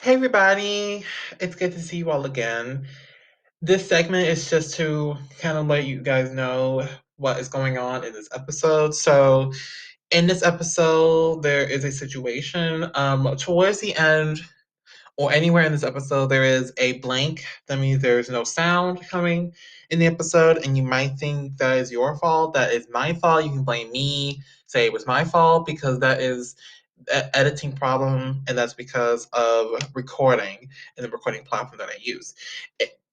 Hey everybody, it's good to see you all again. This segment is just to kind of let you guys know what is going on in this episode. So, in this episode, there is a situation. Towards the end, or anywhere in this episode, there is a blank. That means there's no sound coming in the episode, and you might think that is your fault. That is my fault. You can blame me, say it was my fault, because that is an editing problem, and that's because of recording and the recording platform that I use.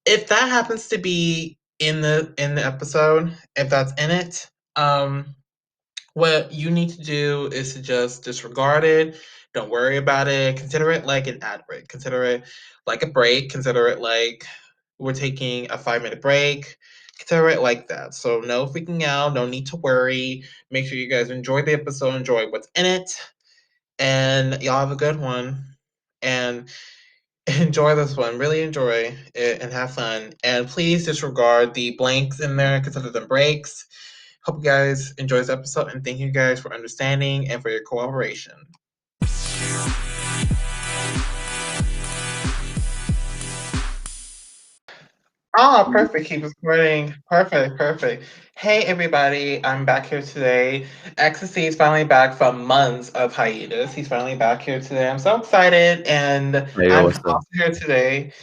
If that happens to be in the episode, if that's in it, what you need to do is to just disregard it. Don't worry about it. Consider it like an ad break. Consider it like a break. Consider it like we're taking a 5 minute break. Consider it like that. So, no freaking out. No need to worry. Make sure you guys enjoy the episode, enjoy what's in it, and y'all have a good one. And enjoy this one. Really enjoy it and have fun. And please disregard the blanks in there, consider them breaks. Hope you guys enjoy this episode and thank you guys for understanding and for your cooperation. Ah, perfect. Keep recording. Perfect, perfect. Hey, everybody. I'm back here today. Ecstasy is finally back from months of hiatus. He's finally back here today. I'm so excited. And Hey, yo, I'm what's up? also here today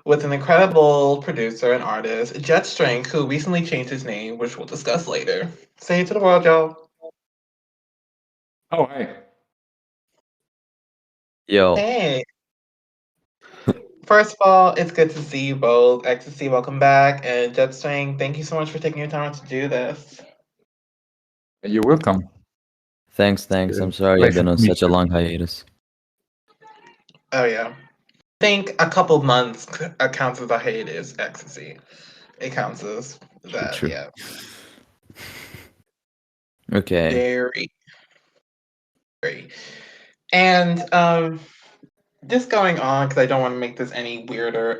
with an incredible producer and artist, Jetstring, who recently changed his name, which we'll discuss later. Say it to the world, y'all. Oh, hey. Yo, Hey. First of all, it's good to see you both. Ecstasy, welcome back. And Jetstring, thank you so much for taking your time to do this. You're welcome. thanks. I'm sorry I've Pleasure been on to meet such a you. long hiatus. Oh, yeah. I think a couple months counts as a hiatus, Ecstasy. It counts as that, True. yeah. Okay. Very, very. And just going on, because I don't want to make this any weirder.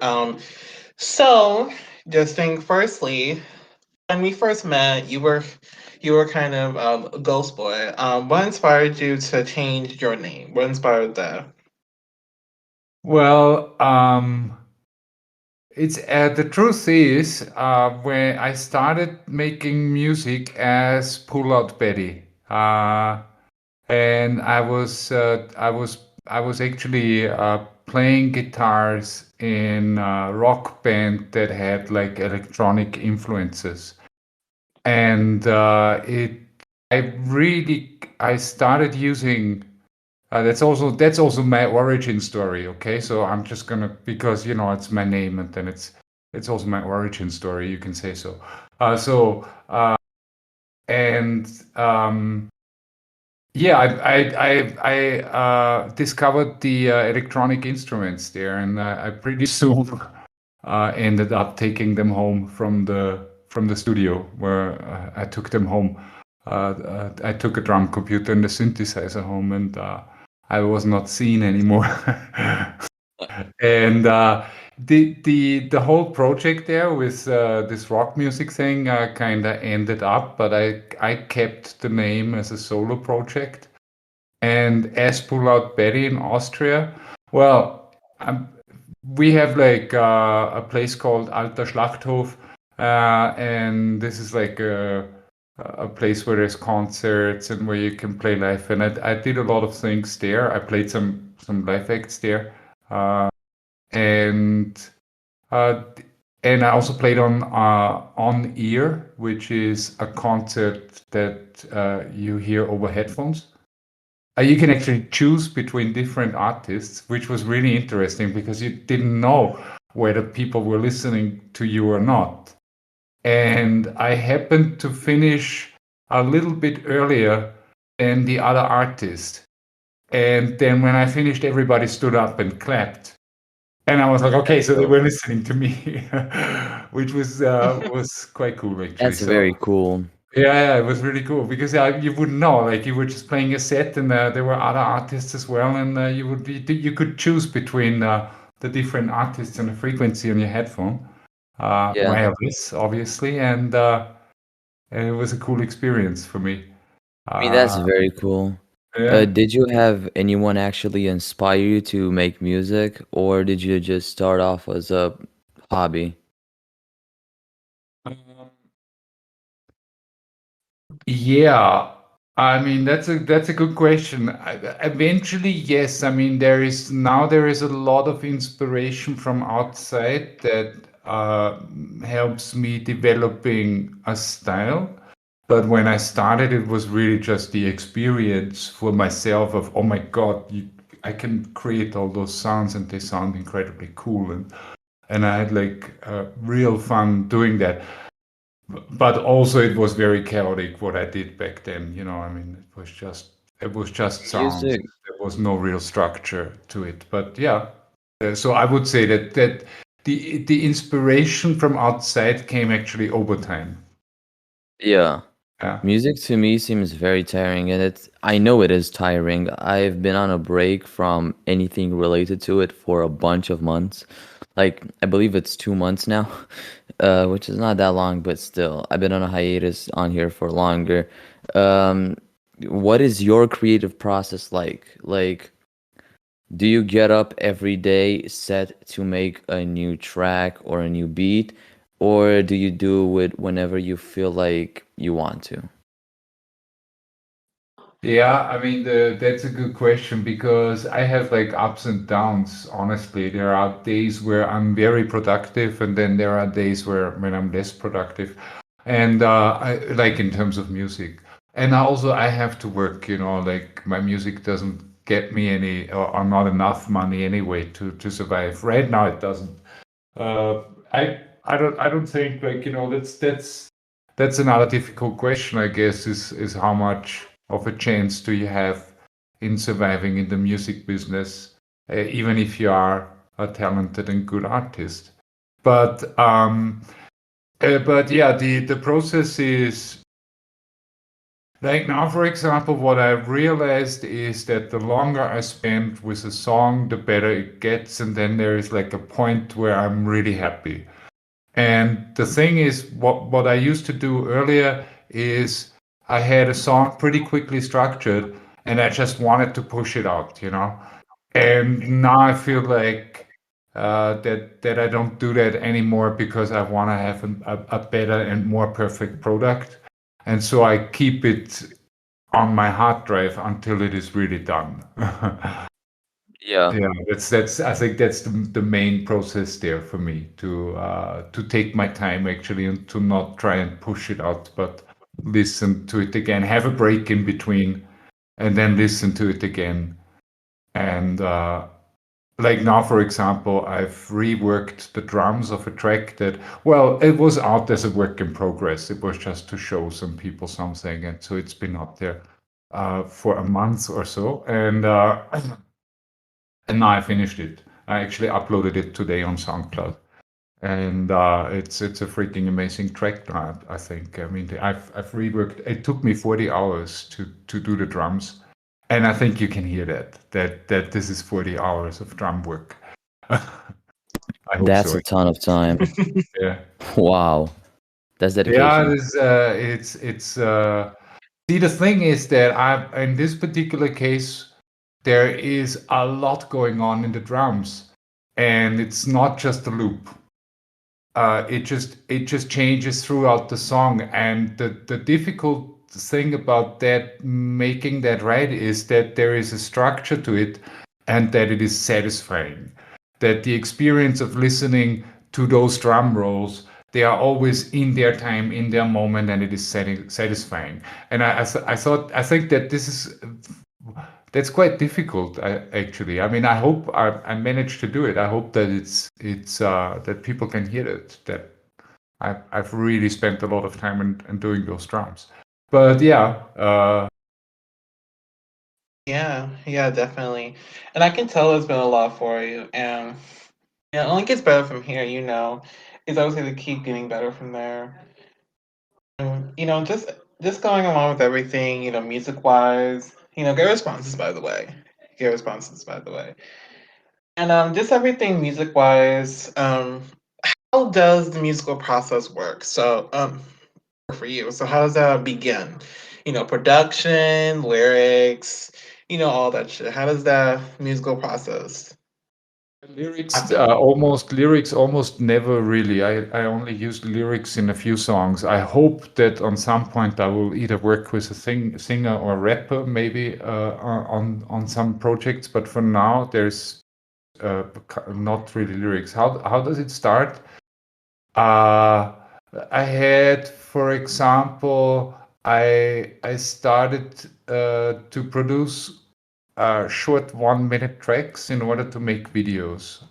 So, just think, firstly, when we first met, you were kind of a ghost boy. What inspired you to change your name? What inspired that? Well, it's the truth is, when I started making music as Pull Out Betty, and I was actually playing guitars in a rock band that had like electronic influences, and I started using. That's also my origin story. Okay, so I'm just gonna, because it's my name, and then it's also my origin story. You can say so. And yeah, I discovered the electronic instruments there, and I pretty soon ended up taking them home from the studio where I took them home. I took a drum computer and a synthesizer home, and I was not seen anymore. And the whole project there with this rock music thing kind of ended up, but I kept the name as a solo project. And as Pull Out Betty in Austria, well, we have like a place called Alter Schlachthof, and this is like a place where there's concerts and where you can play live. And I did a lot of things there. I played some live acts there, and uh, and I also played on ear, which is a concert that you hear over headphones. You can actually choose between different artists, which was really interesting because you didn't know whether people were listening to you or not. And I happened to finish a little bit earlier than the other artist. And then when I finished, everybody stood up and clapped. And I was like, okay, so they were listening to me, which was quite cool actually. That's So very cool. yeah, it was really cool because you wouldn't know, like you were just playing a set, and there were other artists as well, and you could choose between the different artists and the frequency on your headphone, Yeah. wireless, obviously, and it was a cool experience for me. I mean, that's Uh, very cool. Yeah. Did you have anyone actually inspire you to make music, or did you just start off as a hobby? Um, Yeah, I mean that's a good question. Eventually, yes. I mean there is a lot of inspiration from outside that helps me developing a style. But when I started, it was really just the experience for myself of, oh my God, I can create all those sounds and they sound incredibly cool, and I had like real fun doing that. But also it was very chaotic what I did back then. I mean, it was just sounds. Music, There was no real structure to it. But yeah, so I would say that the inspiration from outside came actually over time. yeah. Yeah. Music to me seems very tiring, and I know it is tiring. I've been on a break from anything related to it for a bunch of months. Like, I believe it's 2 months now, which is not that long, but still, I've been on a hiatus on here for longer. Um, what is your creative process like? Like, do you get up every day set to make a new track or a new beat, or do you do it whenever you feel like you want to? Yeah, I mean that's a good question because I have like ups and downs. Honestly, there are days where I'm very productive, and then there are days when I'm less productive, and like in terms of music. And also I have to work. Like my music doesn't get me any or not enough money anyway to survive. Right now, it doesn't. Uh, I don't think like that's another difficult question, I guess, is how much of a chance do you have in surviving in the music business, even if you are a talented and good artist. But yeah, the process is like now, for example, what I've realized is that the longer I spend with a song, the better it gets, and then there is like a point where I'm really happy. And the thing is, what I used to do earlier is I had a song pretty quickly structured, and I just wanted to push it out. And now I feel like that I don't do that anymore because I want to have a better and more perfect product, and so I keep it on my hard drive until it is really done. Yeah. Yeah, that's I think that's the main process there for me to take my time actually and to not try and push it out, but listen to it again, have a break in between, and then listen to it again. And like now, for example, I've reworked the drums of a track that, well, it was out as a work in progress. It was just to show some people something, and so it's been up there for a month or so, and now I finished it. I actually uploaded it today on SoundCloud, and it's a freaking amazing track now. I think. I mean, I've reworked. It took me 40 hours to do the drums, and I think you can hear that this is 40 hours of drum work. I hope That's so. a ton of time. Yeah. Wow. That's Yeah. dedication. It's. See, the thing is that in this particular case, there is a lot going on in the drums, and it's not just a loop. It just changes throughout the song, and the difficult thing about that, making that right, is that there is a structure to it, and that it is satisfying. That the experience of listening to those drum rolls, they are always in their time, in their moment, and it is satisfying. And I think that that's quite difficult, actually. I mean, I hope I managed to do it. I hope that it's that people can hear it. That I've really spent a lot of time in doing those drums. But yeah, Yeah, definitely. And I can tell it's been a lot for you. And yeah, it only gets better from here. It's obviously to keep getting better from there. Just going along with everything, music wise, get responses by the way. Get responses by the way. And just everything music wise, how does the musical process work? So, for you, so how does that begin? production, lyrics, all that shit. How does that musical process? Lyrics almost never really. I only use lyrics in a few songs. I hope that on some point I will either work with a singer or rapper, maybe on some projects. But for now, there's not really lyrics. How does it start? I had, for example, I started to produce short 1 minute tracks in order to make videos,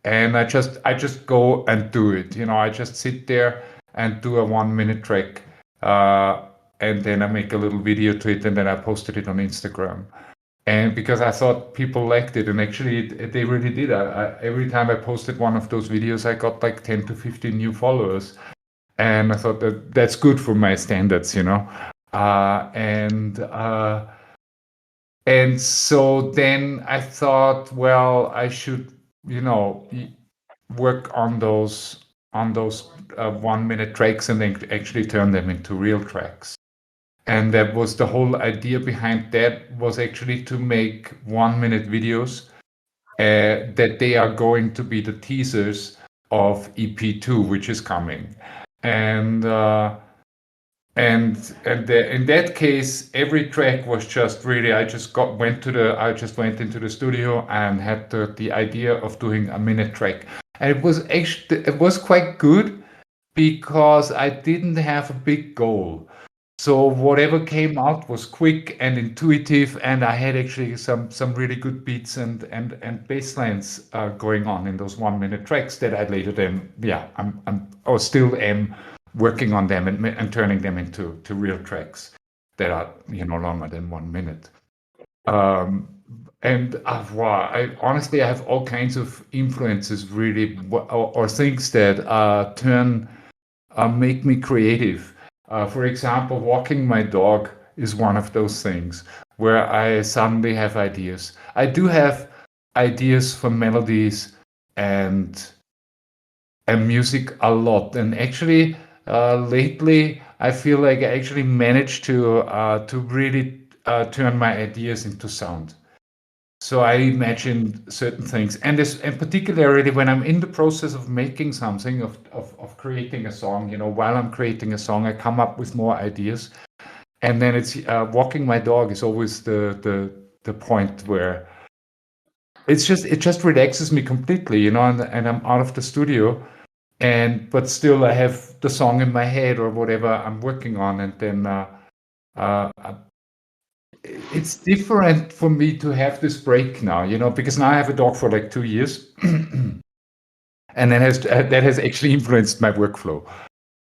and I just go and do it. I just sit there and do a 1 minute track, and then I make a little video to it, and then I posted it on Instagram. And because I thought people liked it, and actually they really did. Every time I posted one of those videos, I got like 10 to 15 new followers, and I thought that's good for my standards, and so then I thought, well, I should, work on those 1 minute tracks and then actually turn them into real tracks. And that was the whole idea behind that, was actually to make 1 minute videos that they are going to be the teasers of EP2, which is coming. And in that case, every track was just really, I just went into the studio and had the idea of doing a minute track. And it was quite good because I didn't have a big goal. So whatever came out was quick and intuitive, and I had actually some really good beats and bass lines going on in those 1 minute tracks that I later then, I still am working on them and turning them into real tracks that are longer than 1 minute. And I honestly, I have all kinds of influences really, or things that make me creative. For example, walking my dog is one of those things where I suddenly have ideas. I do have ideas for melodies and music a lot, and actually lately I feel like I actually managed to really turn my ideas into sound. So I imagine certain things, and particularly when I'm in the process of making something, of creating a song, while I'm creating a song, I come up with more ideas, and then it's walking my dog is always the point where it just relaxes me completely, and I'm out of the studio, but still I have the song in my head or whatever I'm working on, and then it's different for me to have this break now, because now I have a dog for like 2 years, and that has actually influenced my workflow.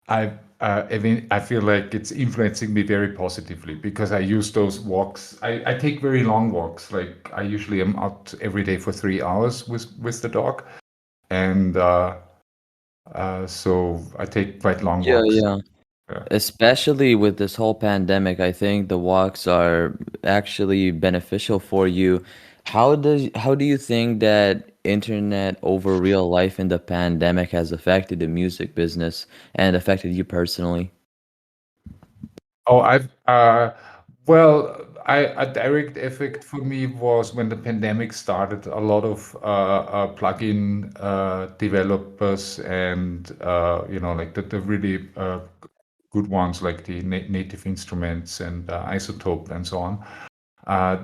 I feel like it's influencing me very positively because I use those walks. I take very long walks. Like I usually am out every day for 3 hours with the dog, and so I take quite long walks. Yeah. Especially with this whole pandemic, I think the walks are actually beneficial for you. How do you think that internet over real life in the pandemic has affected the music business and affected you personally? Oh, a direct effect for me was when the pandemic started. A lot of plugin developers and like the really good ones like the Native Instruments and iZotope and so on.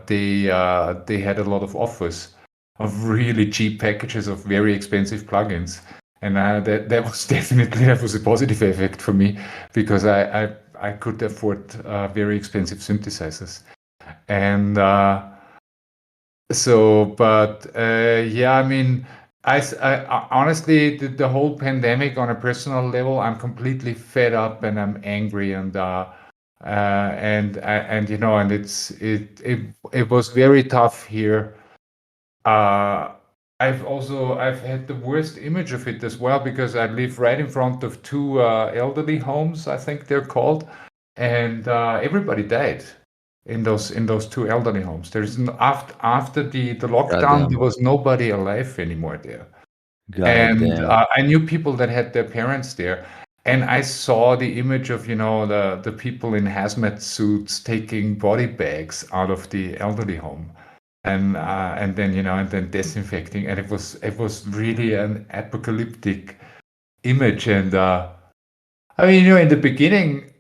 They had a lot of offers of really cheap packages of very expensive plugins, and that was definitely a positive effect for me because I could afford very expensive synthesizers, and I mean. I honestly, the whole pandemic on a personal level, I'm completely fed up and I'm angry and it was very tough here. I've had the worst image of it as well because I live right in front of two elderly homes, I think they're called, and everybody died in those two elderly homes. There's after the lockdown, Goddamn. there was nobody alive anymore there. Goddamn. I knew people that had their parents there, and I saw the image of the people in hazmat suits taking body bags out of the elderly home, and then disinfecting, and it was really an apocalyptic image. And I mean, in the beginning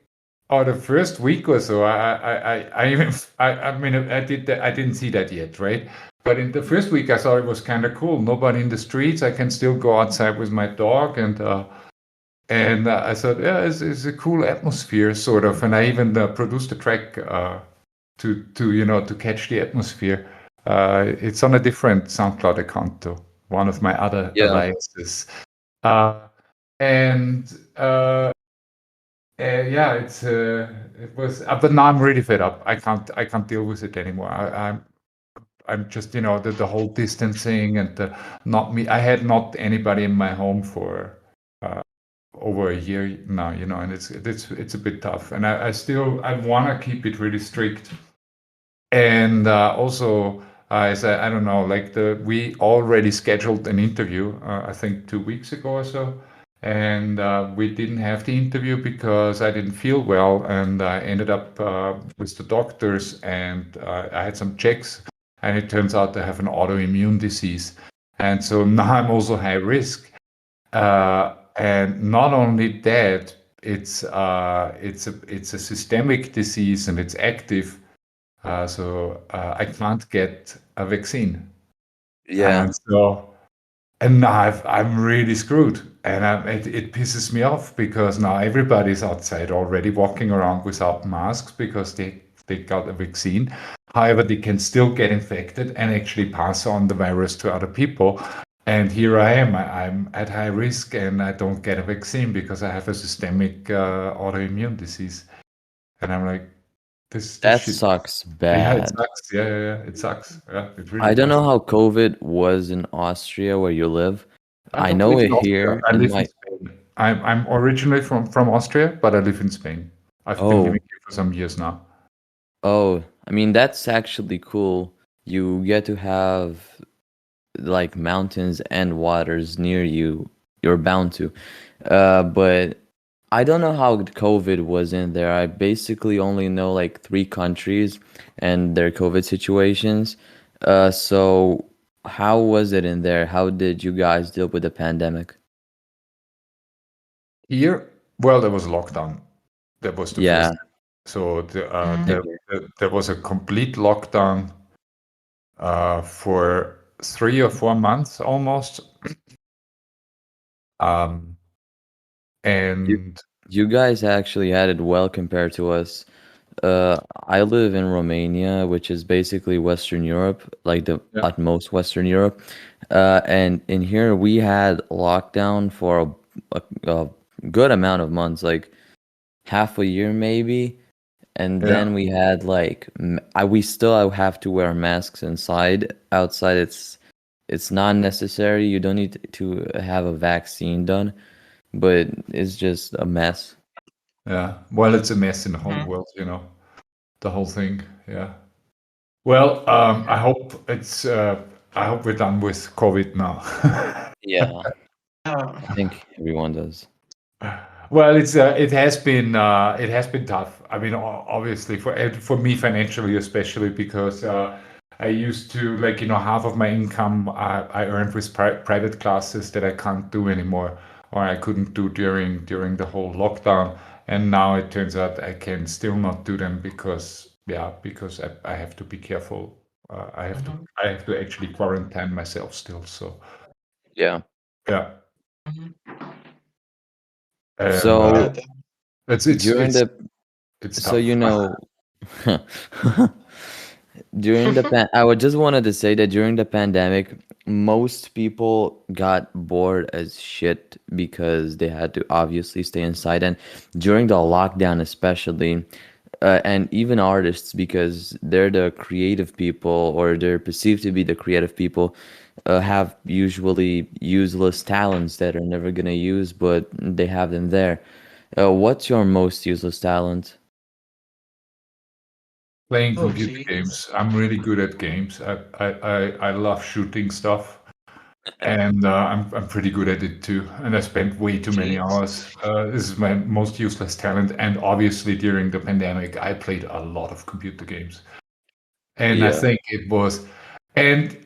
or the first week or so, I didn't see that yet, right? But in the first week, I thought it was kind of cool. Nobody in the streets. I can still go outside with my dog, and I thought, yeah, it's a cool atmosphere, sort of. And I even produced a track to catch the atmosphere. It's on a different SoundCloud account, though, one of my other Yeah. alliances. Yeah, it was, but now I'm really fed up. I can't deal with it anymore. I'm just the whole distancing and the not me. I had not anybody in my home for over a year now, and it's a bit tough. And I want to keep it really strict. And also, I don't know, like we already scheduled an interview, I think 2 weeks ago or so. And we didn't have the interview because I didn't feel well, and I ended up with the doctors, and I had some checks, and it turns out I have an autoimmune disease, and so now I'm also high risk. And not only that, it's a systemic disease and it's active, so I can't get a vaccine. Yeah. And now I'm really screwed, and it pisses me off because now everybody's outside already walking around without masks because they got a vaccine. However, they can still get infected and actually pass on the virus to other people. And here I am. I'm at high risk, and I don't get a vaccine because I have a systemic autoimmune disease. And I'm like, this That shit. sucks Yeah, it bad. sucks. Yeah, it sucks. Yeah, it really I don't does. know how COVID was in Austria where you live. I don't know live it in Austria. here I in live my in Spain. I'm originally from Austria, but I live in Spain. I've been Oh, living here for some years now. oh, I mean that's actually cool. You get to have like mountains and waters near you. You're bound to. But I don't know how COVID was in there. I basically only know like 3 countries and their COVID situations. So how was it in there? How did you guys deal with the pandemic? Here, well, there was lockdown. That was the Yeah, first. So Mhm. same here. there was a complete lockdown for 3 or 4 months almost. You And you guys actually had it well compared to us. I live in Romania, which is basically Western Europe, like the yeah, utmost Western Europe. And in here, we had lockdown for a good amount of months, like half a year maybe. And yeah, then we had like we still have to wear masks inside. Outside, it's not necessary. You don't need to have a vaccine done, but it's just a mess. yeah. Well, it's a mess in the whole Mhm. world, the whole thing. Yeah. Well, I hope we're done with COVID now. Yeah, Yeah. I think everyone does. Well, it has been tough. I mean, obviously for me financially, especially because I used to, like, half of my income I earned with private classes that I can't do anymore, or I couldn't do during the whole lockdown, and now it turns out I can still not do them because I have to be careful. Mhm. I have to actually quarantine myself still. So Yeah. yeah, Mhm. and Yeah. So it's during the so tough. during the I would just wanted to say that during the pandemic, most people got bored as shit because they had to obviously stay inside, and during the lockdown especially, and even artists because they're the creative people or they're perceived to be the creative people, have usually useless talents that are never gonna use, but they have them there. What's your most useless talent? Playing Oh, computer jeez. games. I'm really good at games. I love shooting stuff. and I'm pretty good at it too. And I spent way too many Jeez. hours. This is my most useless talent. And obviously, during the pandemic, I played a lot of computer games. And I Yeah. think it was, and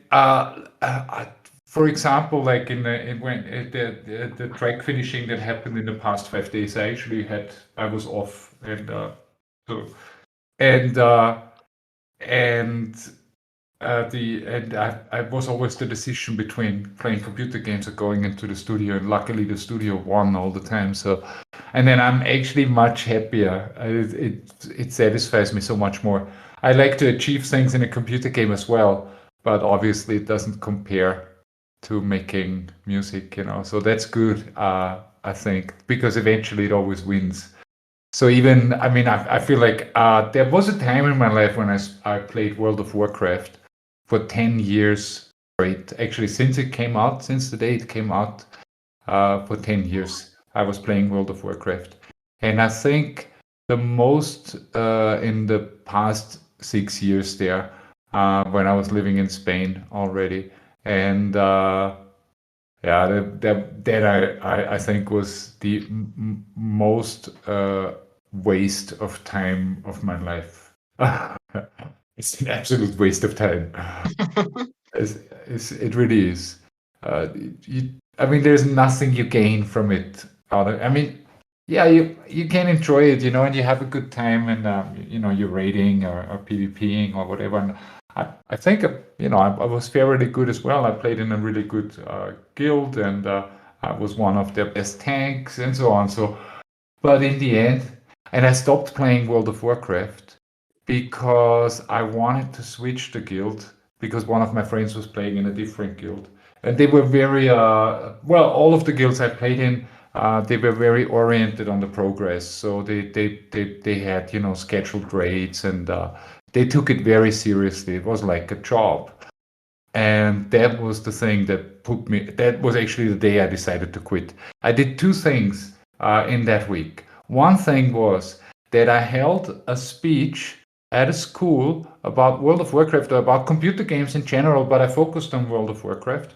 for example, like the track finishing that happened in the past 5 days, I was off, and so and and I was always the decision between playing computer games or going into the studio, and luckily the studio won all the time. So, and then I'm actually much happier. It satisfies me so much more. I like to achieve things in a computer game as well, but obviously it doesn't compare to making music, you know. So that's good, I think, because eventually it always wins. So even, I mean, I feel like there was a time in my life when I played World of Warcraft for 10 years straight. Actually, since the day it came out, for 10 years, I was playing World of Warcraft. And I think the most in the past 6 years there, when I was living in Spain already. And yeah, that I think was the most waste of time of my life. It's an absolute waste of time. It really is. I mean, there's nothing you gain from it. I mean, yeah, you can enjoy it, you know, and you have a good time, and you know, you're raiding or PvPing or whatever. And I think you know, I was fairly good as well. I played in a really good guild, and I was one of their best tanks and so on. So, but in the end, and I stopped playing World of Warcraft because I wanted to switch the guild because one of my friends was playing in a different guild, and they were very well. All of the guilds I played in, they were very oriented on the progress. So they had, you know, scheduled raids, and they took it very seriously. It was like a job, and that was the thing that put me. That was actually the day I decided to quit. I did two things in that week. One thing was that I held a speech at a school about World of Warcraft or about computer games in general, but I focused on World of Warcraft.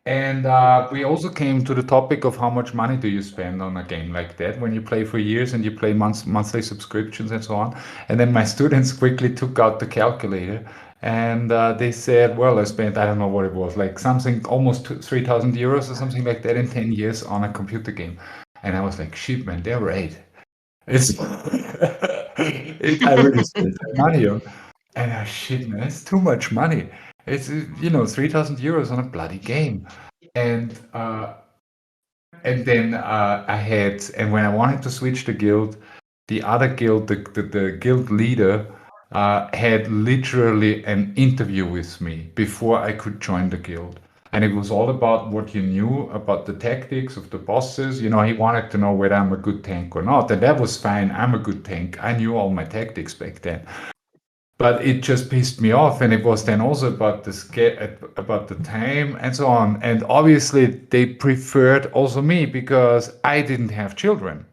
And we also came to the topic of how much money do you spend on a game like that when you play for years and you play monthly subscriptions and so on. And then my students quickly took out the calculator, and they said, well, I spent, I don't know what it was, like something almost 3,000 euros or something like that in 10 years on a computer game. And I was like, shit, man, they're right. It's I really spent that money on. And shit, man, it's too much money. It's, you know, 3,000 euros on a bloody game. And then I had, and when I wanted to switch the guild, the other guild, the guild leader, had literally an interview with me before I could join the guild. And it was all about what you knew about the tactics of the bosses. You know, he wanted to know whether I'm a good tank or not. And that was fine. I'm a good tank. I knew all my tactics back then. But it just pissed me off, and it was then also about about the time and so on. And obviously, they preferred also me because I didn't have children.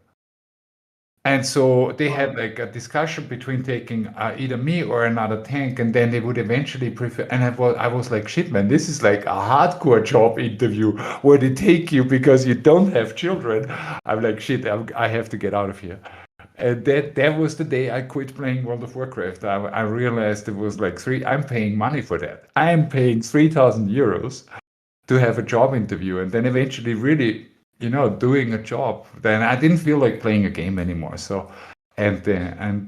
And so they had like a discussion between taking either me or another tank, and then they would eventually prefer. And I was like, shit, man, this is like a hardcore job interview where they take you because you don't have children. I'm like, shit, I have to get out of here. And that was the day I quit playing World of Warcraft. I realized it was like I'm paying money for that. I'm paying 3,000 euros to have a job interview, and then eventually really, you know, doing a job. Then I didn't feel like playing a game anymore. So, and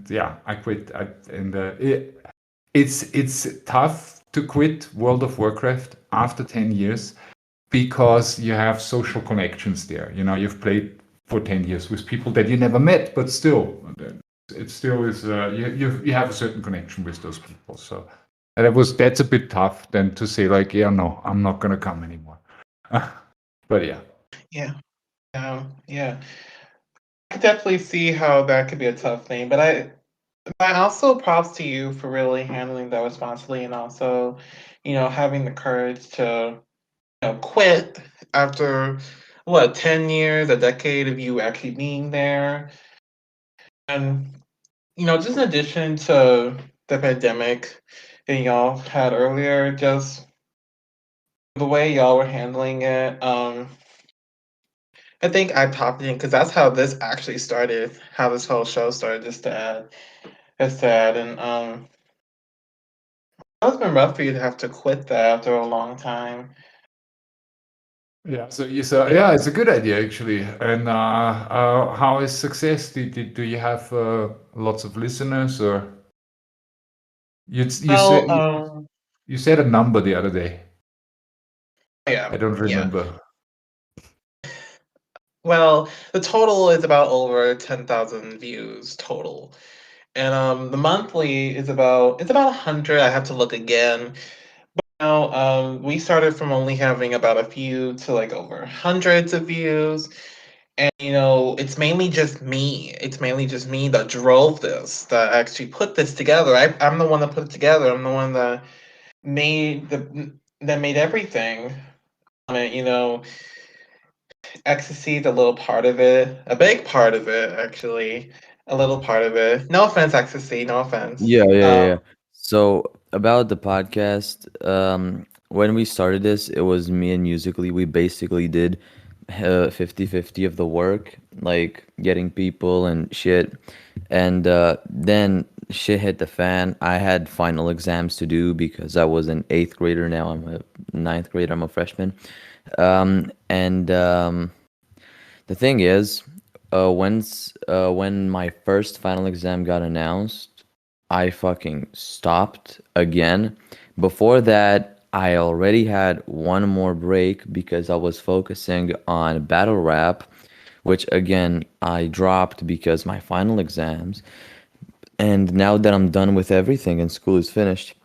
yeah, I quit. It's tough to quit World of Warcraft after 10 years because you have social connections there. You know, you've played for 10 years with people that you never met, but still, it still is, you have a certain connection with those people. So that's a bit tough then to say like, yeah, no, I'm not going to come anymore. But yeah. Yeah. Yeah. I could definitely see how that could be a tough thing, but I also props to you for really handling that responsibly and also, having the courage to, quit after what, 10 years, a decade of you actually being there. And, just in addition to the pandemic that y'all had earlier, just the way y'all were handling it. I think I popped in because that's how this actually started. How this whole show started. Just to add, it's sad, and it's been rough for you to have to quit that after a long time. Yeah. So yeah, it's a good idea actually. And how is success? Do you have lots of listeners, or you said Well, you said a number the other day? yeah, I don't yeah. remember. Well, the total is about over 10,000 views total. And the monthly is about 100. I have to look again. Now, we started from only having about a few to like over hundreds of views. And it's mainly just me. It's mainly just me that drove this, that actually put this together. I'm the one that put it together. I'm the one that made everything. I mean, Ecstasy's a little part of it, a big part of it, actually, a little part of it. No offense, Ecstasy, no offense. Yeah, yeah, yeah. So about the podcast, when we started this, it was me and Musically. We basically did 50-50 of the work, like getting people and shit. And then shit hit the fan. I had final exams to do because I was an eighth grader. Now I'm a ninth grader. I'm a freshman. And the thing is, when my first final exam got announced, I fucking stopped again. Before that, I already had one more break because I was focusing on battle rap, which again I dropped because my final exams. And now that I'm done with everything and school is finished,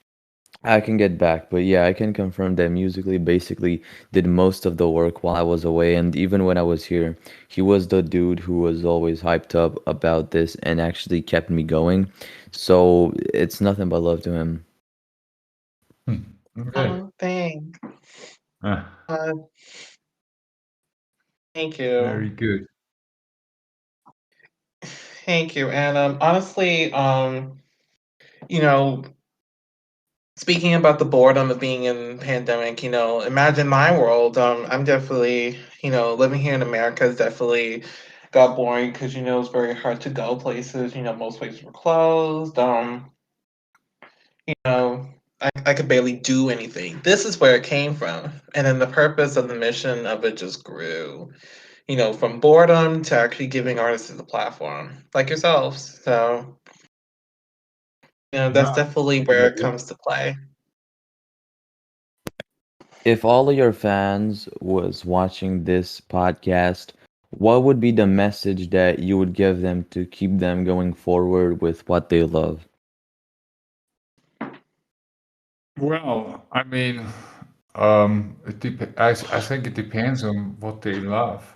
I can get back, but yeah, I can confirm that Musically basically did most of the work while I was away, and even when I was here, he was the dude who was always hyped up about this and actually kept me going. So it's nothing but love to him. Okay. Thanks. Uh, Uh, thank you. Very good. Thank you. And honestly, you know, speaking about the boredom of being in pandemic, imagine my world. I'm definitely, living here in America has definitely got boring because it's very hard to go places. Most places were closed. I could barely do anything. This is where it came from. And then the purpose of the mission of it just grew, from boredom to actually giving artists a platform, like yourselves. So, that's Yeah. definitely where it comes to play. If all of your fans was watching this podcast, what would be the message that you would give them to keep them going forward with what they love? Well, I mean, I think it depends on what they love.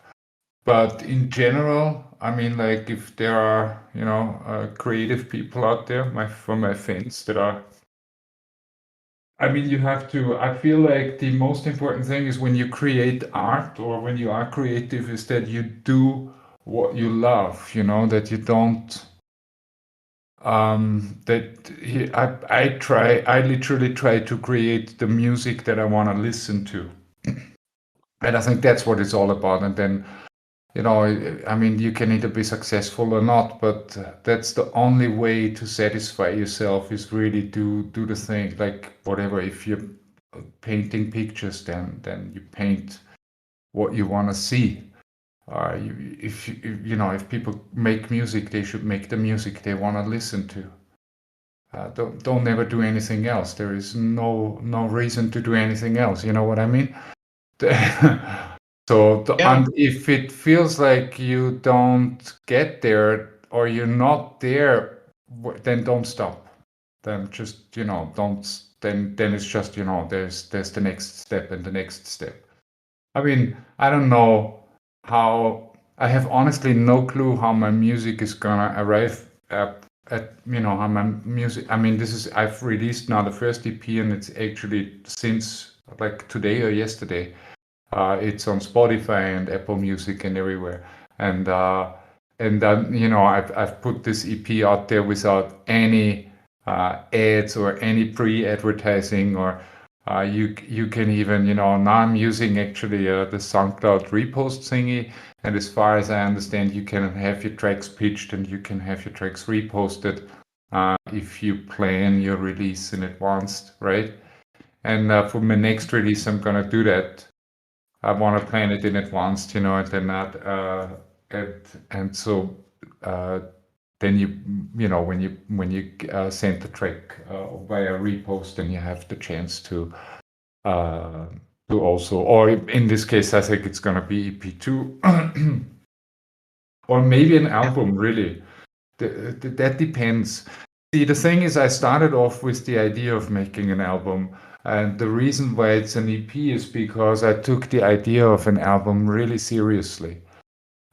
But in general, I mean, like if there are, creative people out there, my fans that are, I mean, you have to, I feel like the most important thing is when you create art or when you are creative is that you do what you love, that you don't, I literally try to create the music that I want to listen to. And I think that's what it's all about. And then, I mean, you can either be successful or not, but that's the only way to satisfy yourself is really do the thing. Like whatever, if you're painting pictures, then you paint what you want to see. If people make music, they should make the music they want to listen to. Don't ever do anything else. There is no reason to do anything else. You know what I mean? So Yeah. and if it feels like you don't get there or you're not there, then don't stop. Then just don't. Then it's just there's the next step and the next step. I mean, I don't know how. I have honestly no clue how my music is gonna arrive at how my music. I mean, I've released now the first EP, and it's actually since like today or yesterday. It's on Spotify and Apple Music and everywhere. And then I've put this EP out there without any ads or any pre-advertising or You can even, now I'm using actually the SoundCloud repost thingy, and as far as I understand, you can have your tracks pitched and you can have your tracks reposted if you plan your release in advance, right? And for my next release, I'm gonna do that. I want to plan it in advance, and then not and so then when you send the track via repost, then you have the chance to also, or in this case, I think it's gonna be EP2 or maybe an album. Really, that depends. See, the thing is, I started off with the idea of making an album. And the reason why it's an EP is because I took the idea of an album really seriously.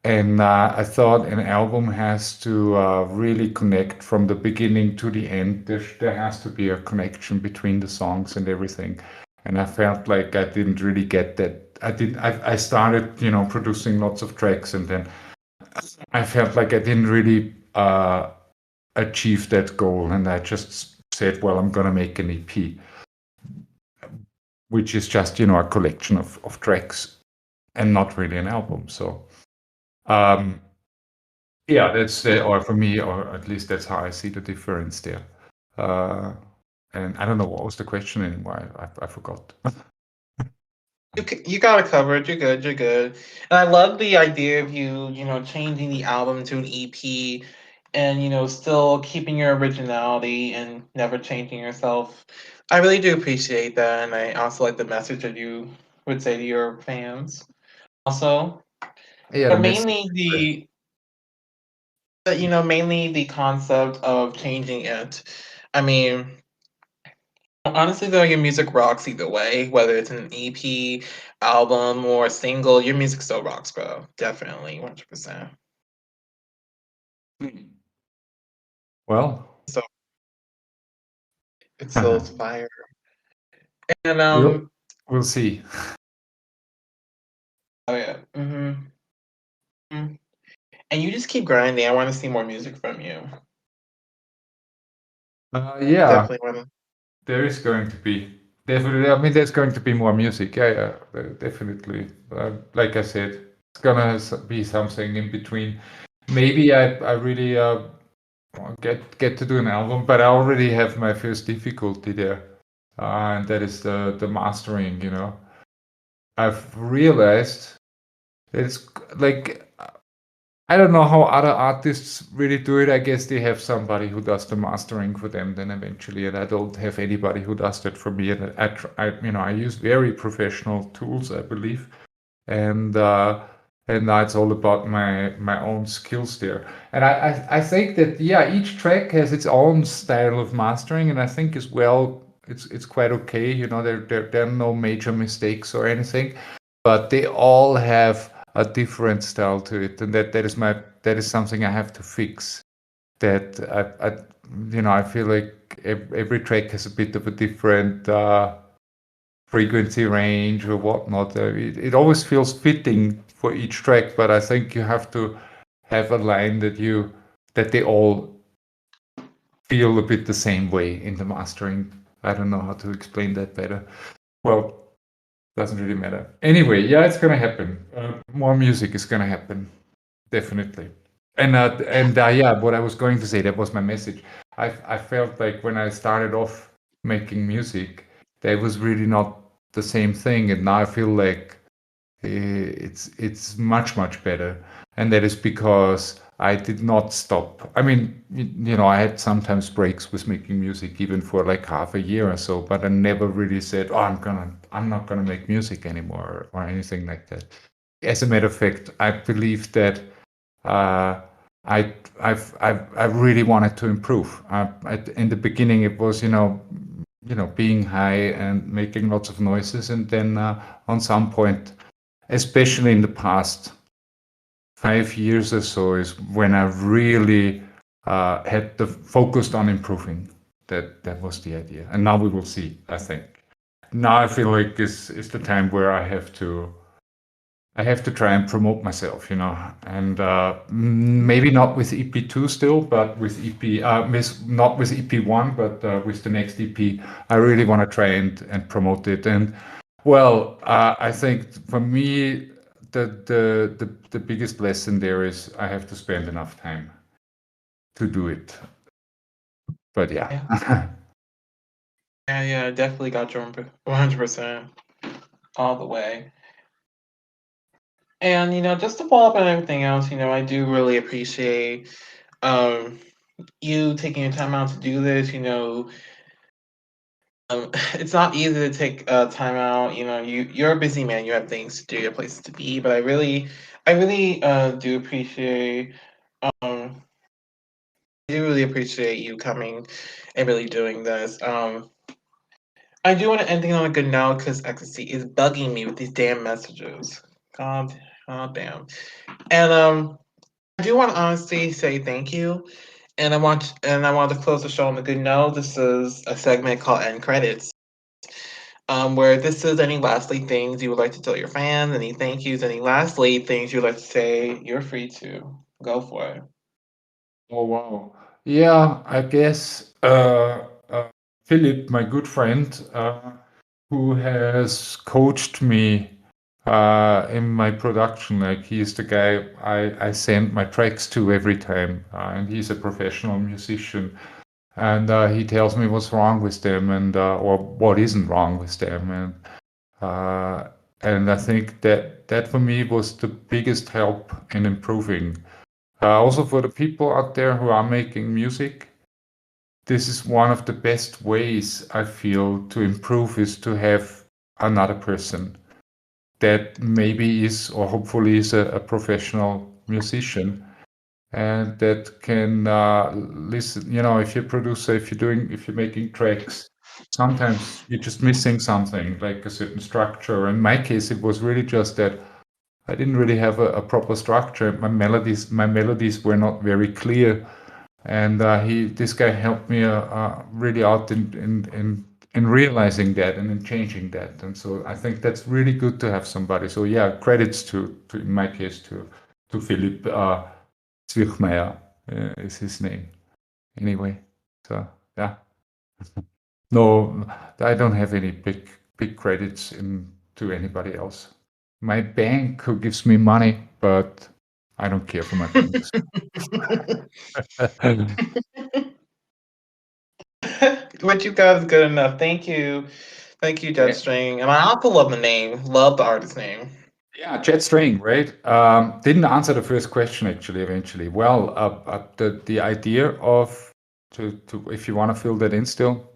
And I thought an album has to really connect from the beginning to the end. There has to be a connection between the songs and everything. And I felt like I didn't really get that. I started, producing lots of tracks, and then I felt like I didn't really achieve that goal. And I just said, well, I'm going to make an EP, which is just, a collection of tracks and not really an album. So, yeah, that's or for me, or at least that's how I see the difference there. And I don't know, what was the question anymore. I forgot. You got it covered. You're good. You're good. And I love the idea of you, changing the album to an EP, and still keeping your originality and never changing yourself. I really do appreciate that, and I also like the message that you would say to your fans. Also, Yeah, but mainly the concept of changing it. I mean, honestly, though, your music rocks either way, whether it's an EP, album, or a single. Your music still rocks, bro. Definitely, 100%. Well, So it's still fire. And we'll see. oh yeah, and you just keep grinding. I want to see more music from you. Yeah, Definitely want to. there is going to be definitely. I mean, there's going to be more music. Yeah, definitely. Like I said, it's gonna be something in between. Maybe I really get to do an album, but I already have my first difficulty there, and that is the mastering. I've realized it's like, I don't know how other artists really do it. I guess they have somebody who does the mastering for them then eventually, and I don't have anybody who does that for me. And I use very professional tools, I believe, and now it's all about my own skills there. And I think that, yeah, each track has its own style of mastering, and I think as well it's quite okay. There are no major mistakes or anything, but they all have a different style to it, and that is something I have to fix. That I feel like every track has a bit of a different frequency range or whatnot. It always feels fitting for each track, but I think you have to have a line that they all feel a bit the same way in the mastering. I don't know how to explain that better. Well, doesn't really matter. Anyway, yeah, it's gonna happen. More music is gonna happen, definitely. And yeah, what I was going to say, that was my message. I felt like when I started off making music, that was really not the same thing, and now I feel like it's much better, and that is because I did not stop. I mean, I had sometimes breaks with making music, even for like half a year or so, but I never really said, "Oh, I'm not gonna make music anymore," or anything like that. As a matter of fact, I believe that I really wanted to improve. In the beginning, it was being high and making lots of noises, and then on some point, especially in the past 5 years or so, is when I really had focused on improving. That was the idea, and now we will see. I think now I feel like this is the time where I have to I have to try and promote myself, and maybe not with EP2 still, but with not with EP1, but with the next EP, I really want to try and promote it. And well, I think for me, the biggest lesson there is I have to spend enough time to do it. But yeah. Yeah, definitely got you 100% all the way. And just to follow up on everything else, I do really appreciate you taking your time out to do this. It's not easy to take time out. You're a busy man. You have things to do, you have places to be. But I really do appreciate. I do really appreciate you coming and really doing this. I do want to end things on a good note because Ecstasy is bugging me with these damn messages. God damn. And I do want to honestly say thank you. And I want to close the show on a good note. This is a segment called End Credits. Where this is any lastly things you would like to tell your fans, any thank yous, any lastly things you'd like to say, you're free to go for it. Oh, wow. Yeah, I guess Philip, my good friend, who has coached me in my production. Like, he's the guy I send my tracks to every time, and he's a professional musician. And he tells me what's wrong with them, and or what isn't wrong with them, and I think that for me was the biggest help in improving. Also for the people out there who are making music, this is one of the best ways I feel to improve, is to have another person that maybe is, or hopefully is, a professional musician, and that can listen. If you're a producer, if you're making tracks, sometimes you're just missing something, like a certain structure. In my case, it was really just that I didn't really have a proper structure. My melodies were not very clear, and this guy helped me really out in realizing that and in changing that. And so I think that's really good to have somebody. So yeah, credits to in my case to Philipp Zwichmeier is his name. Anyway, so yeah. No, I don't have any big credits to anybody else. My bank, who gives me money, but I don't care for my banks. What you got is good enough. Thank you, Jetstring. And I also love the name, love the artist name. Yeah, Jetstring, right? Didn't answer the first question actually. Eventually, well, the idea of to if you want to fill that in still,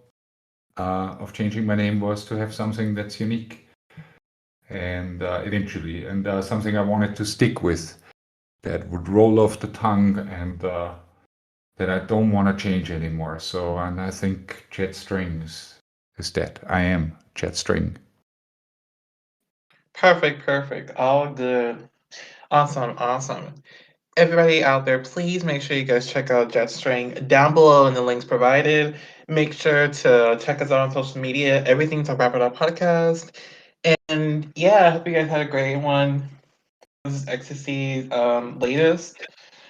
of changing my name was to have something that's unique, and eventually, and something I wanted to stick with, that would roll off the tongue, and that I don't want to change anymore. So, and I think Jetstring is that. I am Jetstring. Perfect. All good. Awesome. Everybody out there, please make sure you guys check out Jetstring down below in the links provided. Make sure to check us out on social media. Everything's on Wrap It Up Podcast. And yeah, I hope you guys had a great one. This is Ecstasy's latest.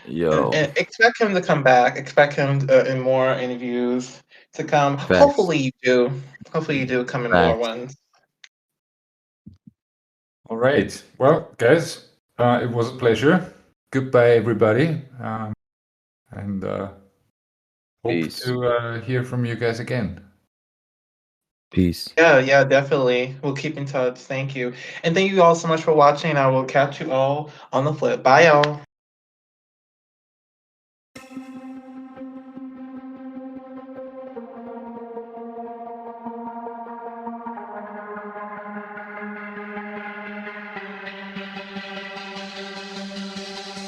Yo, And expect him to come back. Expect him in more interviews to come. facts. Hopefully you do. Hopefully you do come in more Facts. ones. All right. Well, guys, it was a pleasure. Goodbye, everybody. And hope Peace. to hear from you guys again. Peace. Yeah, definitely. We'll keep in touch. Thank you. And thank you all so much for watching. I will catch you all on the flip. Bye, y'all.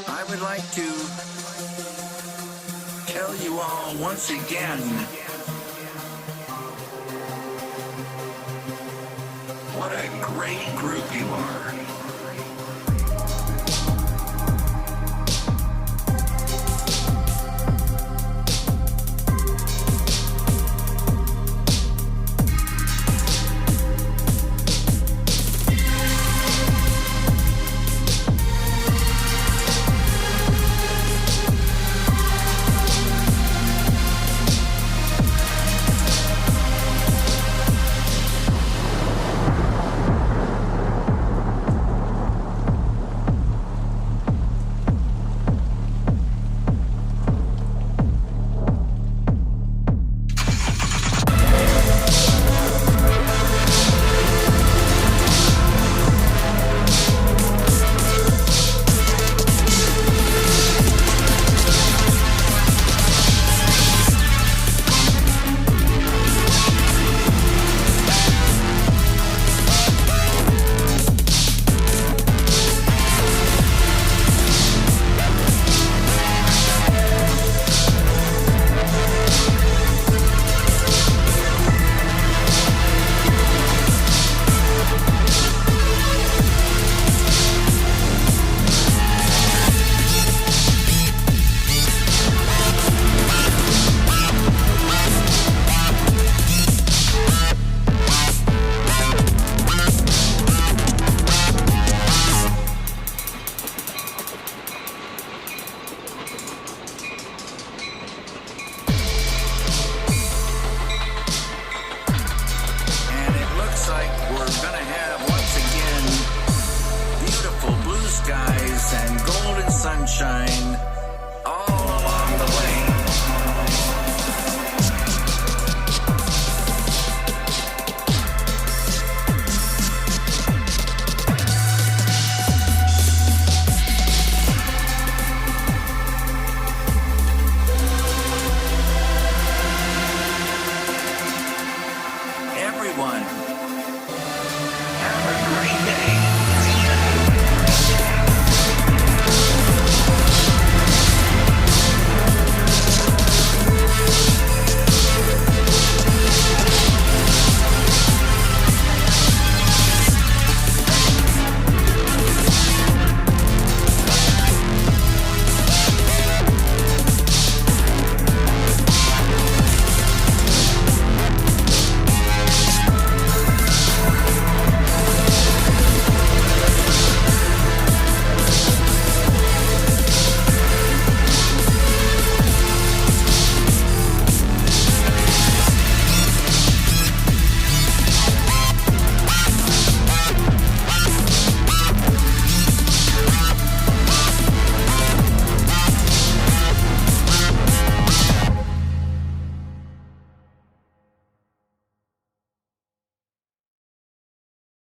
I would like to tell you all once again what a great group you are. sunshine.